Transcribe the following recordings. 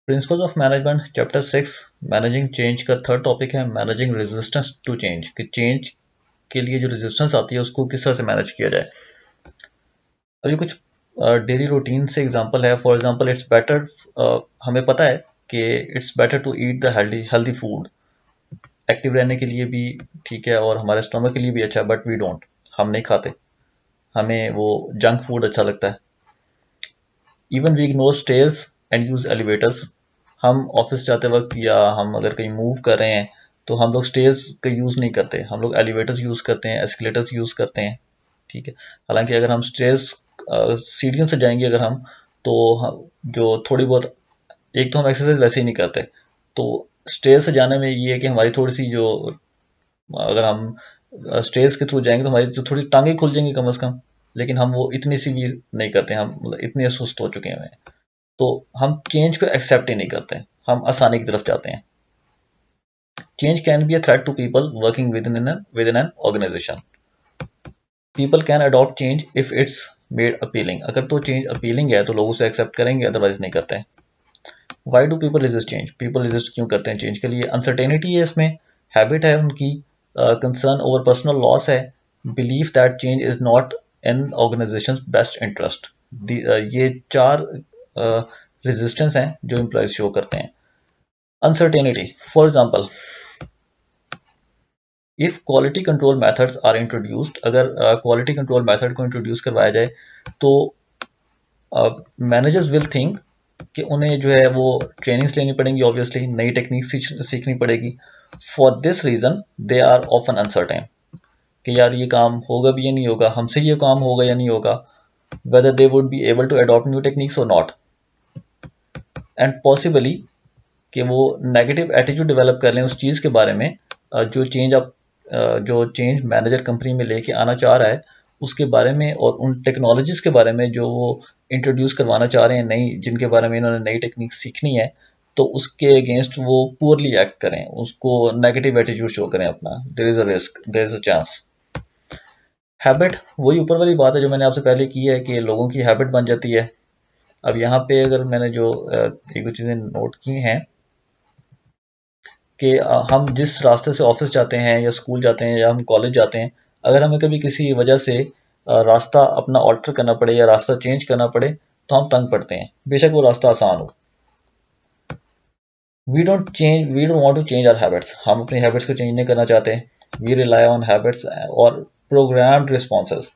Principles of management chapter 6 managing change का third topic है managing resistance to change कि change के लिए जो रेजिस्टेंस आती है उसको किस तरह से मैनेज किया जाए। और ये कुछ डेली रूटीन से एग्जांपल है। फॉर एग्जांपल इट्स बेटर, हमें पता है कि it's better to eat the healthy healthy food, active रहने के लिए भी ठीक है और हमारे स्टमक के लिए भी अच्छा है, बट वी डोंट, हम नहीं खाते, हमें वो जंक फूड अच्छा लगता है। Even we ignore stairs and use elevators, हम ऑफिस जाते वक्त या हम अगर कहीं मूव कर रहे हैं तो हम लोग स्टेयर्स का यूज़ नहीं करते, हम लोग एलिवेटर्स यूज़ करते हैं, एस्केलेटर्स यूज़ करते हैं। ठीक है, हालांकि अगर हम स्टेयर्स सीढ़ियों से जाएंगे अगर हम, तो जो थोड़ी बहुत, एक तो हम एक्सरसाइज वैसे ही नहीं करते, तो स्टेयर से जाने में ये है कि हमारी थोड़ी सी जो, अगर हम स्टेयर्स के थ्रू जाएंगे तो हमारी जो थोड़ी टांगे खुल जाएंगी कम से कम, लेकिन हम वो इतनी सी भी नहीं करते, हम मतलब इतने सुस्त हो चुके हैं, तो हम चेंज को एक्सेप्ट ही नहीं करते, हम आसानी की तरफ जाते हैं। Change can be a threat to people working within an organization. People can adopt change if it's made appealing, अगर तो चेंज अपीलिंग है तो लोग उसे एक्सेप्ट करेंगे, अदरवाइज नहीं करते हैं। Why do people resist change, people resist क्यों करते हैं चेंज के लिए? अनसर्टेनिटी है इसमें, हैबिट है उनकी, कंसर्न ओवर पर्सनल लॉस है, believe that change is not in organization best interest. ये चार रेजिस्टेंस हैं जो एम्प्लॉयज शो करते हैं। Uncertainty, for example if quality control methods are introduced, अगर क्वालिटी कंट्रोल मेथड को इंट्रोड्यूस करवाया जाए तो मैनेजर्स विल थिंक कि उन्हें जो है वो ट्रेनिंग्स लेनी पड़ेंगी, ऑब्वियसली नई टेक्निक सीखनी पड़ेगी। For this reason they are often uncertain कि यार ये काम होगा भी या नहीं होगा, हमसे ये काम होगा या नहीं होगा, whether they would be able to adopt new techniques और नॉट, एंड पॉसिबली कि वो नेगेटिव एटीट्यूड डेवलप कर लें उस चीज़ के बारे में, जो चेंज आप जो चेंज मैनेजर कंपनी में लेके आना चाह रहा है उसके बारे में, और उन टेक्नोलॉजीज़ के बारे में जो वो इंट्रोड्यूस करवाना चाह रहे हैं नई, जिनके बारे में इन्होंने नई टेक्निक सीखनी है, तो उसके अगेंस्ट वो पुअरली एक्ट करें, उसको नेगेटिव एटीट्यूड शो करें अपना। There is a risk, there is a chance. Habit, वही ऊपर वाली बात है जो मैंने आपसे पहले की है कि लोगों की हैबिट बन जाती है। अब यहाँ पे अगर मैंने जो एक दो चीज़ें नोट की हैं कि हम जिस रास्ते से ऑफिस जाते हैं या स्कूल जाते हैं या हम कॉलेज जाते हैं, अगर हमें कभी किसी वजह से रास्ता अपना ऑल्टर करना पड़े या रास्ता चेंज करना पड़े तो हम तंग पड़ते हैं, बेशक वो रास्ता आसान हो। We don't want to change our habits, हम अपनी हैबिट्स को चेंज नहीं करना चाहते। वी रिलाई ऑन हैबिट्स और प्रोग्राम्ड रिस्पॉन्सेज,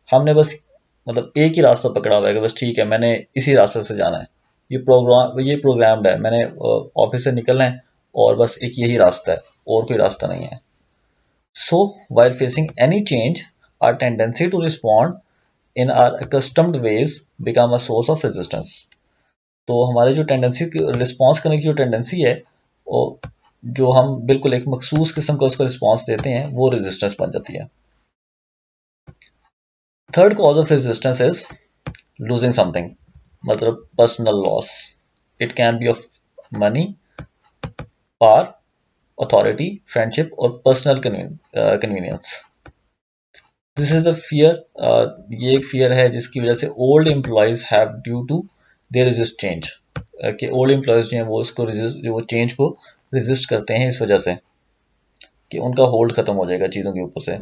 हमने बस मतलब एक ही रास्ता पकड़ा हुआ है कि बस ठीक है मैंने इसी रास्ते से जाना है, ये प्रोग्राम्ड है, मैंने ऑफिस से निकलना है और बस एक यही रास्ता है और कोई रास्ता नहीं है। सो while facing any change, our tendency to respond in our accustomed ways become a source of resistance। तो हमारे जो टेंडेंसी रिस्पॉन्स करने की जो टेंडेंसी है, वो जो हम बिल्कुल एक मखसूस किस्म का उसका रिस्पॉन्स देते हैं, वो रेजिस्टेंस बन जाती है। Third cause of resistance is losing something, मतलब personal loss. It can be of money, power, authority, friendship और personal convenience. This is the fear, ये एक फियर है जिसकी वजह से old employees have due to they resist change, कि old employees जो हैं वो इसको रेजिस्ट, वो चेंज को रेजिस्ट करते हैं इस वजह से कि उनका होल्ड खत्म हो जाएगा चीज़ों के ऊपर से।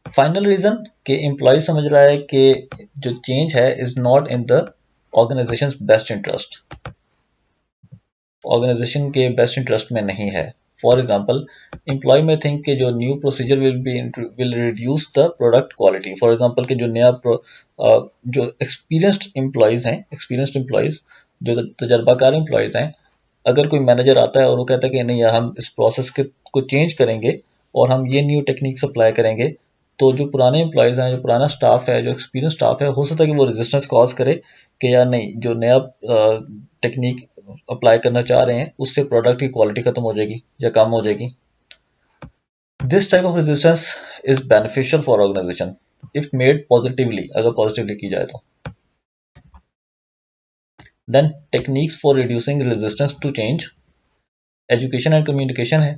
फाइनल रीजन कि एम्प्लॉय समझ रहा है कि जो चेंज है is not in the organization best interest, organization के बेस्ट इंटरेस्ट में नहीं है। फॉर एग्जाम्पल एम्प्लॉय में थिंक कि जो new procedure will reduce the product quality. For example कि जो नया जो एक्सपीरियंस्ड एम्प्लॉयज, जो तजर्बाकार एम्प्लॉयज हैं, अगर कोई मैनेजर आता है और वो कहता है कि नहीं यार हम इस प्रोसेस के को चेंज करेंगे और हम ये न्यू टेक्निक्स अप्लाई करेंगे, तो जो पुराने एम्प्लॉयज हैं, जो पुराना स्टाफ है, जो एक्सपीरियंस स्टाफ है, हो सकता है कि वो रेजिस्टेंस कॉज करे कि यार नहीं, जो नया टेक्निक अप्लाई करना चाह रहे हैं उससे प्रोडक्ट की क्वालिटी खत्म हो जाएगी या कम हो जाएगी। This type of resistance is beneficial for organization if made positively, अगर पॉजिटिवली की जाए तो। Then techniques for reducing resistance to change, education and communication है।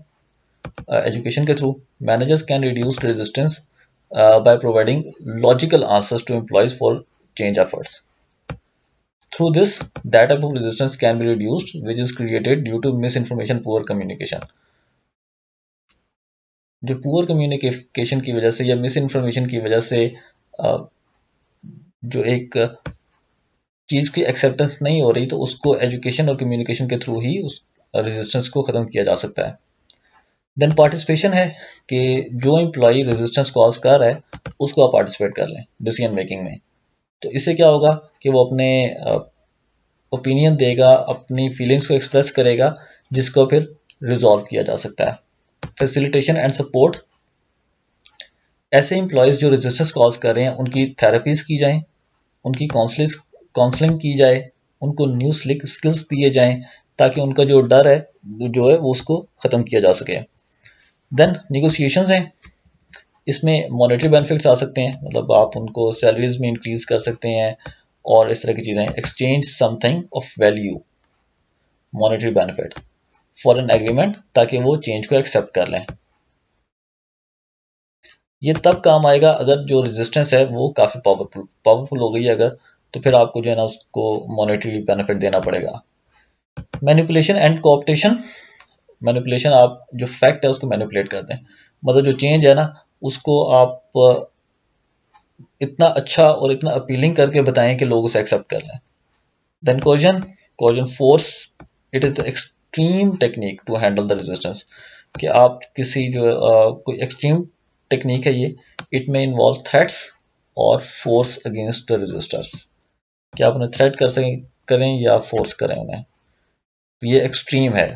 एजुकेशन के through managers can reduce resistance by providing logical answers to employees for change efforts। Through this, that type of resistance can be reduced, which is created due to misinformation, poor communication. जो poor communication की वजह से या miss information की वजह से जो एक चीज़ की एक्सेप्टेंस नहीं हो रही, तो उसको एजुकेशन और कम्युनिकेशन के थ्रू ही उस रेजिस्टेंस को ख़त्म किया जा सकता है। देन पार्टिसिपेशन है कि जो एम्प्लॉय रेजिस्टेंस कॉज कर रहा है उसको आप पार्टिसिपेट कर लें डिसीजन मेकिंग में। तो इससे क्या होगा कि वो अपने ओपिनियन देगा, अपनी फीलिंग्स को एक्सप्रेस करेगा, जिसको फिर रिजॉल्व किया जा सकता है। फैसिलिटेशन एंड सपोर्ट, ऐसे एम्प्लॉयज़ जो रेजिस्टेंस कॉज कर रहे हैं उनकी थेरेपीज़ की जाएं, उनकी काउंसलिंग की जाए, उनको न्यू स्किल्स दिए जाएं, ताकि उनका जो डर है जो है वो उसको ख़त्म किया जा सके। देन निगोशिएशंस हैं, इसमें मॉनेटरी बेनिफिट्स आ सकते हैं, मतलब आप उनको सैलरीज में इंक्रीज कर सकते हैं और इस तरह की चीज़ें। Exchange something of value, monetary benefit for an agreement, ताकि वो चेंज को एक्सेप्ट कर लें। ये तब काम आएगा अगर जो रेजिस्टेंस है वो काफ़ी पावरफुल हो गई है अगर, तो फिर आपको जो है ना उसको मॉनेटरी बेनिफिट देना पड़ेगा। मैनिपुलेशन एंड कोऑप्टेशन, मैनिपुलेशन, आप जो फैक्ट है उसको मैनिपुलेट करते हैं, मतलब जो चेंज है ना उसको आप इतना अच्छा और इतना अपीलिंग करके बताएं कि लोग उसे एक्सेप्ट कर लें। Then coercion force, it is the extreme technique to handle the resistance, कि आप किसी जो कोई एक्सट्रीम टेक्निक है ये, इट में इन्वॉल्व थ्रेट्स और फोर्स अगेंस्ट द रेजिस्टर्स, कि आप उन्हें थ्रेट करें या फोर्स करें उन्हें, ये एक्सट्रीम है।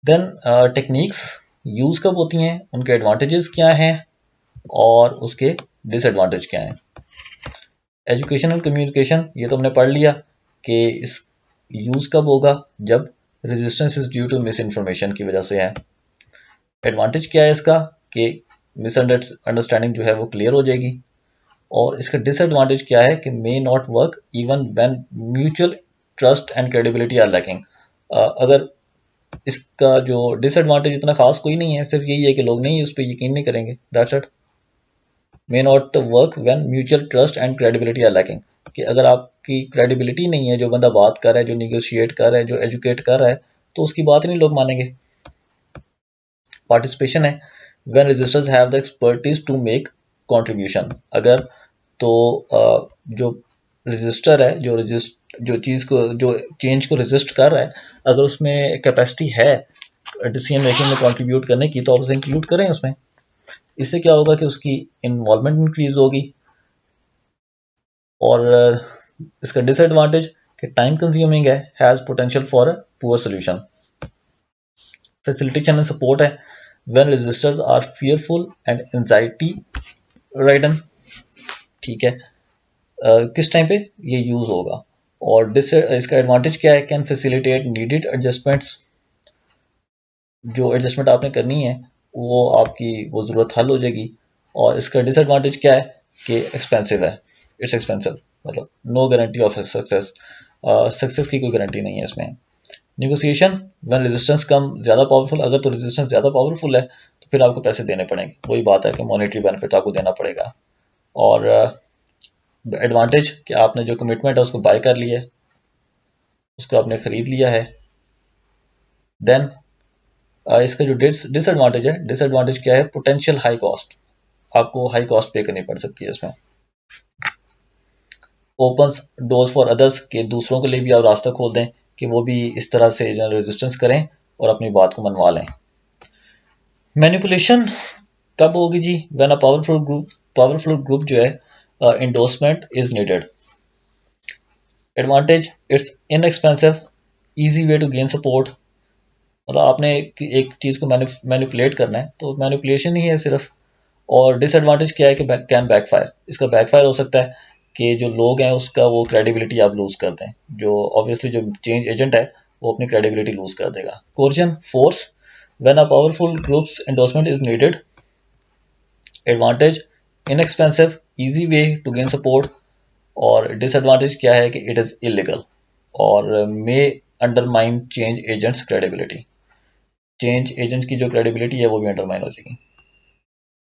देन टेक्निक्स यूज़ कब होती हैं, उनके एडवांटेजेस क्या हैं और उसके डिसएडवांटेज क्या हैं। एजुकेशन एंड कम्युनिकेशन, ये तो हमने पढ़ लिया कि इस यूज़ कब होगा, जब resistance is due to misinformation की वजह से है। एडवांटेज क्या है इसका कि मिसअंडरस्टैंडिंग जो है वो क्लियर हो जाएगी। और इसका डिसएडवांटेज क्या है कि may not work even when mutual trust and credibility are lacking. अगर इसका जो डिसएडवांटेज इतना खास कोई नहीं है, सिर्फ यही है कि लोग नहीं उस पर यकीन नहीं करेंगे, that's it. May not work when mutual trust and credibility are lacking, कि अगर आपकी क्रेडिबिलिटी नहीं है, जो बंदा बात कर रहा है, जो निगोशिएट कर रहा है, जो एजुकेट कर रहा है, तो उसकी बात नहीं लोग मानेंगे। पार्टिसिपेशन है, when resisters have the expertise to make contribution, अगर तो जो रजिस्टर है, जो चीज़ को, जो चेंज को रजिस्ट कर रहा है, अगर उसमें कैपेसिटी है डिसीजन मेकिंग में कंट्रीब्यूट करने की, तो आप उसे इंक्लूड करें उसमें। इससे क्या होगा कि उसकी इन्वॉल्वमेंट इंक्रीज होगी। और इसका डिसएडवांटेज कि टाइम कंज्यूमिंग है, has potential for a poor solution. Facilitation and support है, when resisters are fearful and anxiety ridden, ठीक है। किस टाइम पे ये यूज होगा। और इसका एडवांटेज क्या है, कैन फैसिलिटेट नीडेड एडजस्टमेंट्स, जो एडजस्टमेंट आपने करनी है वो आपकी वो ज़रूरत हल हो जाएगी। और इसका डिसएडवांटेज क्या है कि एक्सपेंसिव है, इट्स एक्सपेंसिव, मतलब no guarantee of success, success की कोई गारंटी नहीं है इसमें। निगोसिएशन, व्हेन रेजिस्टेंस कम ज़्यादा पावरफुल, अगर तो रेजिस्टेंस ज़्यादा पावरफुल है तो फिर आपको पैसे देने पड़ेंगे, वही बात है कि मॉनेटरी बेनिफिट आपको देना पड़ेगा। और एडवांटेज कि आपने जो कमिटमेंट है उसको बाय कर लिया है, उसको आपने ख़रीद लिया है। देन इसका जो डिसएडवांटेज है, डिसएडवांटेज क्या है, पोटेंशियल हाई कॉस्ट, आपको हाई कॉस्ट पे करनी पड़ सकती है इसमें। ओपन्स डोर्स फॉर अदर्स, के दूसरों के लिए भी आप रास्ता खोल दें कि वो भी इस तरह से रेजिस्टेंस करें और अपनी बात को मनवा लें। मैनिपुलेशन कब होगी जी, व्हेन अ पावरफुल ग्रुप जो है endorsement is needed. Advantage, it's inexpensive, easy way to gain support, मतलब आपने एक चीज़ को मैनिपुलेट करना है तो मैनिपुलेशन ही है सिर्फ। और डिसएडवांटेज क्या है कि कैन बैकफायर, इसका बैकफायर हो सकता है कि जो लोग हैं उसका वो क्रेडिबिलिटी आप लूज कर दें, जो ऑब्वियसली जो चेंज एजेंट है वो अपनी क्रेडिबिलिटी लूज कर देगा। Coercion force, when a powerful groups endorsement is needed. Advantage, inexpensive, easy way to gain support. और डिसएडवांटेज क्या है कि इट इज़ इलीगल और may undermine change agents credibility, change agent की जो क्रेडिबिलिटी है वो भी अंडरमाइन हो जाएगी।